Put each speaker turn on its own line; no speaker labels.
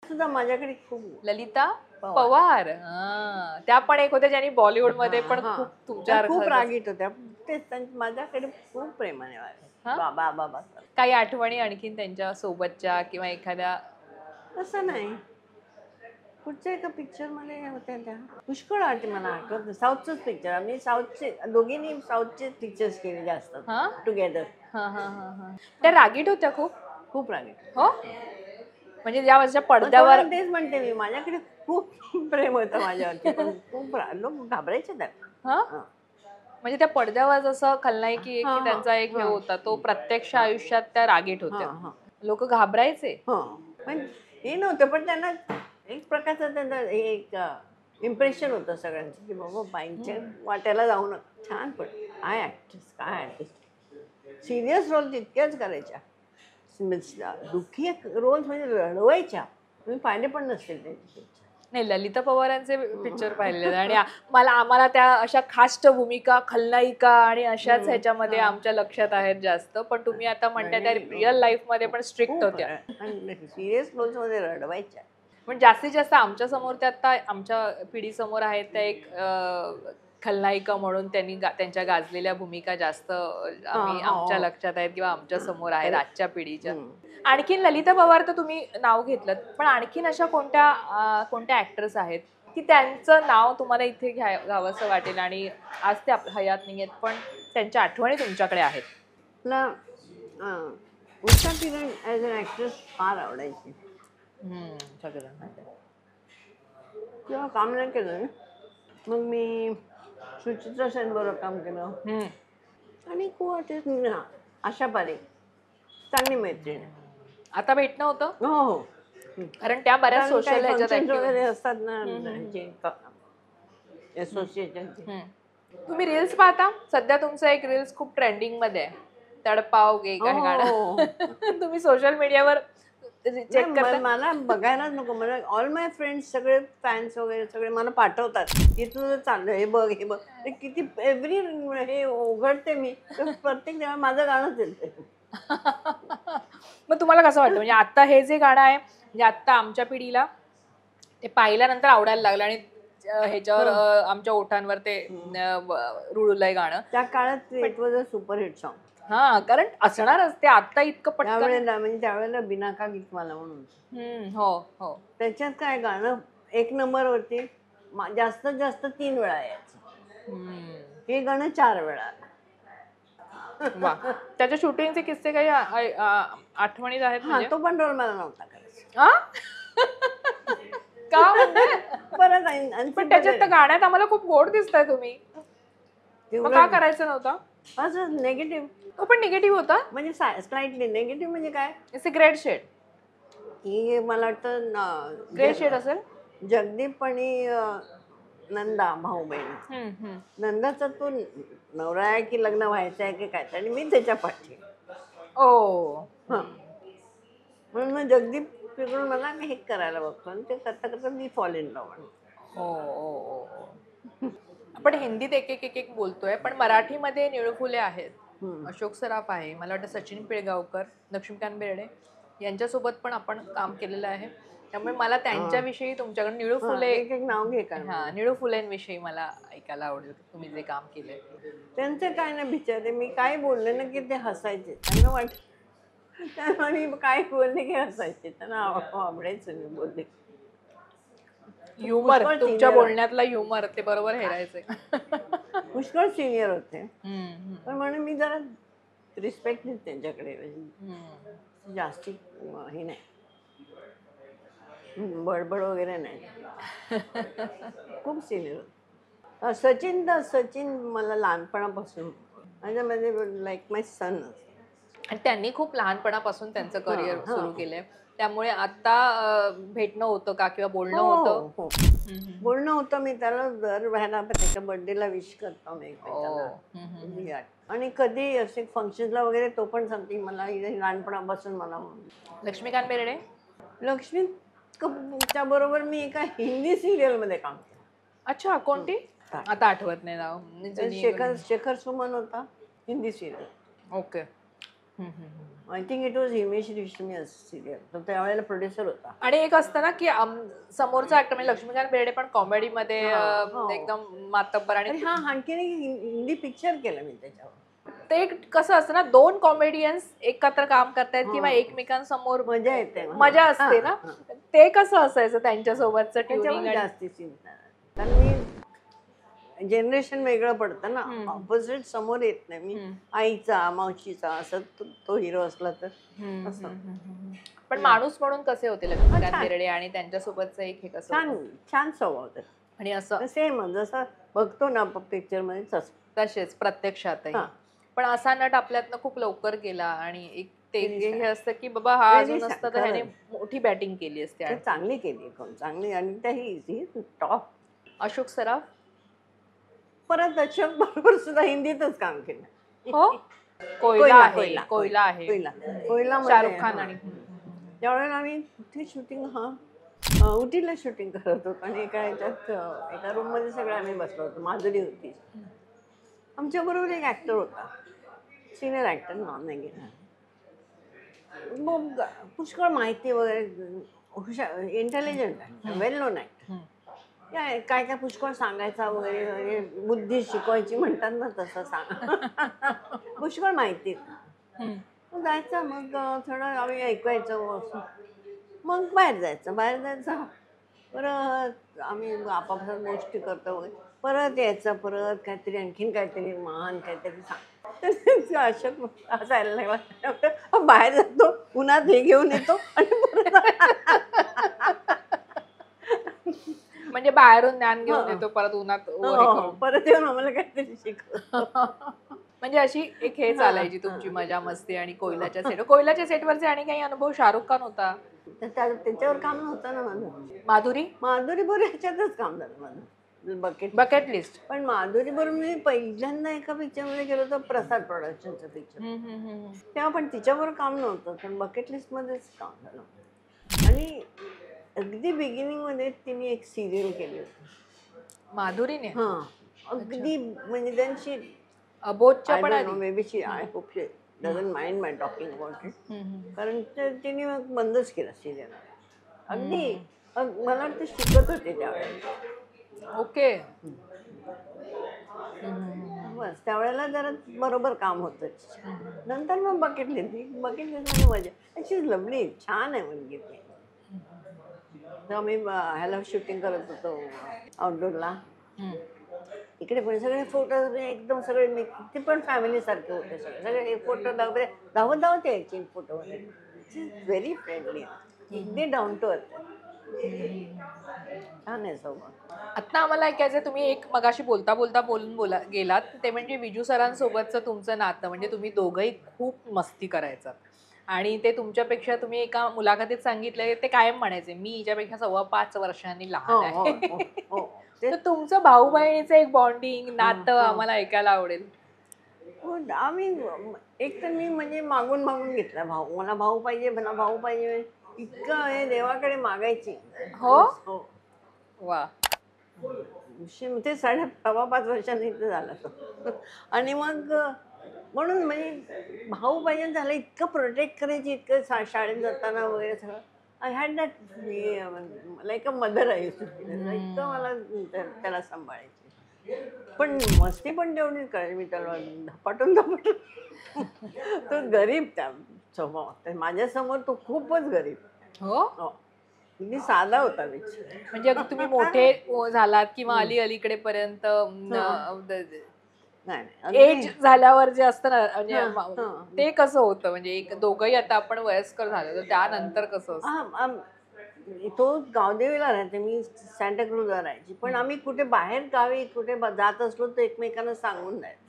सुद्धा माझ्याकडे खूप
ललिता पवार त्या पण एक होत्या ज्यांनी बॉलिवूड मध्ये पण खूप तुमच्या
खूप रागीट होत्या. तेच माझ्याकडे खूप प्रेमाने बाबा बाबा.
काही आठवणी आणखीन त्यांच्या सोबतच्या किंवा एखाद्या?
तसं नाही, कुठच्या एका पिक्चर मध्ये होत्या त्या पुष्कळ आठवते. मला आठवत साऊथचंच पिक्चर. आम्ही साऊथचे दोघींनी साऊथचे पिक्चर्स केले जास्त टुगेदर.
त्या रागीट होत्या खूप
खूप रागीट.
हो म्हणजे ज्या वर्षा पडद्यावर.
तेच म्हणते मी, माझ्याकडे खूप प्रेम होतं माझ्यावरती, पण खूप लोक घाबरायचे त्या.
म्हणजे त्या पडद्यावर जसं खलनायकी की त्यांचा एक हे होता, तो प्रत्यक्ष आयुष्यात त्या रागीट होत्या, लोक घाबरायचे.
पण हे नव्हतं, पण त्यांना एक प्रकारचं त्यांना एक इम्प्रेशन होतं सगळ्यांचं की बाबा बाईंच्या वाट्याला जाऊन छान. पण काय ऍक्ट्रेस, काय ऍक्ट्रेस. सिरियस रोल तितक्याच करायच्या, दुःखी रोल म्हणजे रडवायच्या. तुम्ही पाहिले पण नसतील त्यांचे.
नाही, ललिता पवारांचे पिक्चर पाहिले आणि आम्हाला त्या अशा खास भूमिका खलनायिका आणि अशाच ह्याच्यामध्ये आमच्या लक्षात आहेत जास्त. पण तुम्ही आता म्हणताय त्या रिअल लाईफ मध्ये पण स्ट्रिक्ट होत्या,
सिरियस रोल्स मध्ये रडवायच्या.
पण जास्तीत जास्त आमच्या समोर त्या आता आमच्या पिढी समोर आहेत त्या एक खलनायिका म्हणून त्यांनी त्यांच्या गाजलेल्या भूमिका जास्त आमच्या लक्षात आहेत किंवा आमच्या समोर आहेत आजच्या पिढीच्या. आणखीन ललिता पवार तर तुम्ही नाव घेतलं, पण आणखीन अशा कोणत्या ऍक्ट्रेस आहेत की त्यांचं नाव तुम्हाला इथे घ्यावंसं वाटेल आणि आज ते हयात नाही आहेत, पण त्यांच्या आठवणी तुमच्याकडे आहेत?
मला Usha Kiran as an actress फार आवडायची. तेव्हा काम नाही केलं, मग मी सुचित्रा सेन बरोबर काम केलं आणि खूप आर्टिस्ट. आशा पारेख चांगली मैत्रीण.
आता भेटणं होतं?
हो हो,
कारण त्या बऱ्याच सोशल
वगैरे असतात ना असोसिएशन.
तुम्ही रील्स पाहता? सध्या तुमचं एक रील्स खूप ट्रेंडिंग मध्ये आहे, तडपाव गे काय गाणं. तुम्ही सोशल मीडियावर चेक करता?
मला बघायलाच नको. मला ऑल माय फ्रेंड्स सगळे फॅन्स वगैरे सगळे मला पाठवतात की तुझं चाललं हे बघ हे बघ. किती एव्हरी हे उघडते मी, प्रत्येक तेव्हा माझं गाणंच येतं.
मग तुम्हाला कसं वाटतं, म्हणजे आता हे जे गाणं आहे म्हणजे आता आमच्या पिढीला ते पाहिल्यानंतर आवडायला लागलं आणि ह्याच्यावर आमच्या ओठांवर ते रुळलंय गाणं.
त्या काळात it was a superhit song.
कारण असणारच ते. आता इतकं पटकन
त्यावेळेला म्हणजे त्यावेळेला बिनाका गीत मला म्हणून.
हो हो,
त्याच्यात काय गाणं एक नंबरवरती जास्तीत जास्त 3 वेळा यायचं. हे गाणं 4 वेळा.
त्याच्या शूटिंगचे किस्से काही आठवणीत आहेत?
तो पण रोल मला नव्हता करायचा.
का म्हणजे?
पण
त्याच्यात तर गाण्यात आम्हाला खूप गोड दिसताय तुम्ही, का करायचं नव्हतं?
असं निगेटिव्ह.
तो पण निगेटिव्ह होता
म्हणजे स्लाइटली निगेटिव्ह. म्हणजे काय,
इट्स अ ग्रेट शेड.
ही मला वाटतं
ग्रे शेड असेल.
जगदीप आणि नंदा भाऊ बहीण. नंदाचा तो नवरा आहे की लग्न व्हायचं आहे की काय, आणि मी त्याच्या पाठी. म्हणून मग जगदीप फिरून मला हे करायला बघतो आणि ते करता करता मी फॉल इन लव्ह.
आपण हिंदीत एक बोलतोय, पण मराठीमध्ये निळफुले आहेत, अशोक सराफ आहे, मला वाटतं सचिन पिळगावकर, लक्ष्मीकांत बेर्डे यांच्यासोबत पण आपण काम केलेलं आहे. त्यामुळे मला त्यांच्याविषयी तुमच्याकडे निळू फुले
एक नाव घे का.
निळू फुलेंविषयी मला ऐकायला आवडेल, तुम्ही जे काम केलंय
त्यांचं काय ना बिचारे. मी काय बोलले ना की ते हसायचे. त्यांना वाटत मी काय बोलले की हसायचे. त्यांना आवडायचं मी बोलले.
ह्युमर, तुमच्या बोलण्यातला ह्युमर ते बरोबर हेरायचे.
पुष्कळ सिनियर होते, पण म्हणून मी जरा रिस्पेक्ट देते त्यांच्याकडे. जास्ती हे नाही, बडबड वगैरे नाही. खूप सिनियर होते. सचिन मला लहानपणापासून माझ्यामध्ये लाईक माय सन.
आणि त्यांनी खूप लहानपणापासून त्यांचं करिअर सुरू केलंय, त्यामुळे आता भेटणं होतं का किंवा बोलणं होतं?
बोलणं होतं. मी त्याला दर वेळेला त्याच्या बर्थडेला विश करतो मी. आणि कधी असे फंक्शनला वगैरे तो पण सांगते मला लहानपणापासून मला. लक्ष्मीकांत च्या बरोबर मी एका हिंदी सिरियल मध्ये काम केलं.
अच्छा, कोणती? आता आठवत नाही नाव.
शेखर सुमन होता, Hindi serial.
Okay.
I think it was Himesh Reshammiya serial, तो त्यावेळेला प्रोड्युसर होता.
आणि एक असतं ना की समोरचा ऍक्टर म्हणजे लक्ष्मीकांत बेर्डे पण कॉमेडीमध्ये
हो.
एकदम मातब्बर आणि
आणि हा आणखीन एक हिंदी पिक्चर केला मी त्याच्यावर.
ते एक कसं असतं ना, दोन कॉमेडियन्स एकत्र काम करतायत किंवा
हो.
एकमेकांसमोर
मजा येते.
मजा असते ना.
हा.
ते कसं असायचं त्यांच्यासोबतचं
त्याच्यावर
ट्युनिंग?
जास्ती चिंता नाही. कारण मी जनरेशन वेगळं पडतं ना,
हम्म.
ऑपोजिट समोर येत नाही. मी आईचा मावशीचा असं तो हिरो असला तर असं.
पण माणूस म्हणून कसे होते लक्ष्मीकांत
छान.
बेर्डे आणि त्यांच्यासोबतचं एक हे कसं
छान
होतं?
छान स्वभाव होता.
आणि असं
सेम जसं बघतो ना पिक्चर मध्ये तसं.
तसेच प्रत्यक्षातही.
हा.
पण असा नट आपल्यातनं खूप लवकर गेला आणि एक ते
Very
हे
sad.
असतं की बाबा हा
Very
अजून
sad,
असतं तर ह्याने
खरंच.
मोठी बॅटिंग केली असते.
ते
आणि
चांगली केली चांगली, आणि त्याही टॉप.
अशोक सराफ
परत अशोक बरोबर सुद्धा हिंदीतच काम केलं.
हो, कोयला आहे, कोयला आहे,
कोयला
शाहरुख खान. आणि
त्यावेळेला आम्ही कुठे शूटिंग उटीला शूटिंग करत होतो आणि एका ह्याच्यात एका रूम मध्ये सगळे आम्ही बसलो होतो. माधुरी होती, आमच्या बरोबर एक ऍक्टर होता, सिनियर ऍक्टर, नाव नाही घेणार. मग पुष्कळ माहिती वगैरे, हुशार, इंटेलिजंट आहे, वेल नोन ऍक्टर. काय काय पुष्कळ सांगायचा वगैरे वगैरे, बुद्धी शिकवायची म्हणतात ना तसं सांग. पुष्कळ माहिती. मग जायचं, मग थोडं आम्ही ऐकवायचं, मग बाहेर जायचं. परत आम्ही आपापसात गोष्टी करतो वगैरे, परत यायचं, परत काहीतरी आणखीन काहीतरी महान काहीतरी सांग. अशोक हसायला लागला. बाहेर जातो, उन्हात हे घेऊन येतो आणि परत
म्हणजे बाहेरून ज्ञान घेऊन येतो, परत उन्हात उभं हे करून.
परत येऊन आम्हाला काहीतरी शिकवतो.
म्हणजे अशी एक हे चालायची तुमची मजा मस्ती. आणि कोयलाच्या सेटवरचे आणि काही अनुभव? शाहरुख खान होता,
त्याच्यावर काम नव्हतं ना माझं.
माधुरी
बरोबर ह्याच्यातच काम झालं माझं,
बकेट लिस्ट.
पण माधुरी बरोबर मी पहिल्यांदा एका पिक्चर मध्ये गेलो होतो, प्रसाद प्रोडक्शनचं पिक्चर. तेव्हा पण तिच्याबरोबर काम नव्हतं, पण बकेट लिस्ट मध्येच काम झालं. आणि अगदी बिगिनिंग मध्ये तिने एक सिरियल केली होती
माधुरीने.
हा, अगदी म्हणजे त्यांची
अबोधच्या पण आधी.
May be she, I hope she doesn't mind my talking about it. कारण तिने मग बंदच केला सिरियल. अगदी मला वाटतं शिकत होते त्यावेळेला.
ओके.
बस त्यावेळेला जरा बरोबर काम होतं. नंतर मग बकेट लिस्ट मजा. शी इज लवली, छान आहे मुलगी ती. आम्ही ह्याला शूटिंग करत होतो आउटडोरला, इकडे पण सगळे फोटो एकदम सगळे, ते पण फॅमिली सारखे होते सगळे फोटो धावत यायचे फोटो मध्ये. व्हेरी फ्रेंडली, अगदी डाऊन टू अर्थ, छान आहे स्वभाव.
आता आम्हाला ऐकायचं, तुम्ही एक मगाशी बोलता बोलून गेलात, ते म्हणजे विजू सरांसोबतचं तुमचं नातं. म्हणजे तुम्ही दोघंही खूप मस्ती करायचं आणि ते तुमच्यापेक्षा, तुम्ही एका मुलाखतीत सांगितलंय, ते कायम म्हणायचे मी हिच्यापेक्षा 5.25 वर्षांनी लहान आहे. तर तुमचं भाऊ बहिणीचं एक बॉन्डिंग नातं आम्हाला ऐकायला आवडेल.
आम्ही एक तर मी म्हणजे मागून घेतला भाऊ, मला भाऊ पाहिजे इतकं हे देवाकडे मागायची.
हो, वा.
ते 5.5 वर्षांनी इथं झालं. आणि मग म्हणून म्हणजे भाऊ पाहिजे झालं, इतकं प्रोटेक्ट करायची, इतकं शाळेत जाताना वगैरे सगळं. I had that, like a mother आहे, इतकं मला त्याला सांभाळायची. पण मस्ती पण तेवढीच करायची मी त्याला, धपाटून तो गरीब त्या स्वभाव. माझ्यासमोर तो खूपच गरीब.
हो,
अगदी साधा होता.
म्हणजे तुम्ही मोठे झालात किंवा अलीकडे पर्यंत एज झाल्यावर जे असतं ना, म्हणजे ते कसं होतं? म्हणजे एक दोघंही आता आपण वयस्कर झालो, तर त्यानंतर कसं असतं?
तो गावदेवीला राहायचे, मी सॅन्टाक्रूजला राहायची. पण आम्ही कुठे बाहेर गावी कुठे जात असलो तर एकमेकांना सांगून जायचं.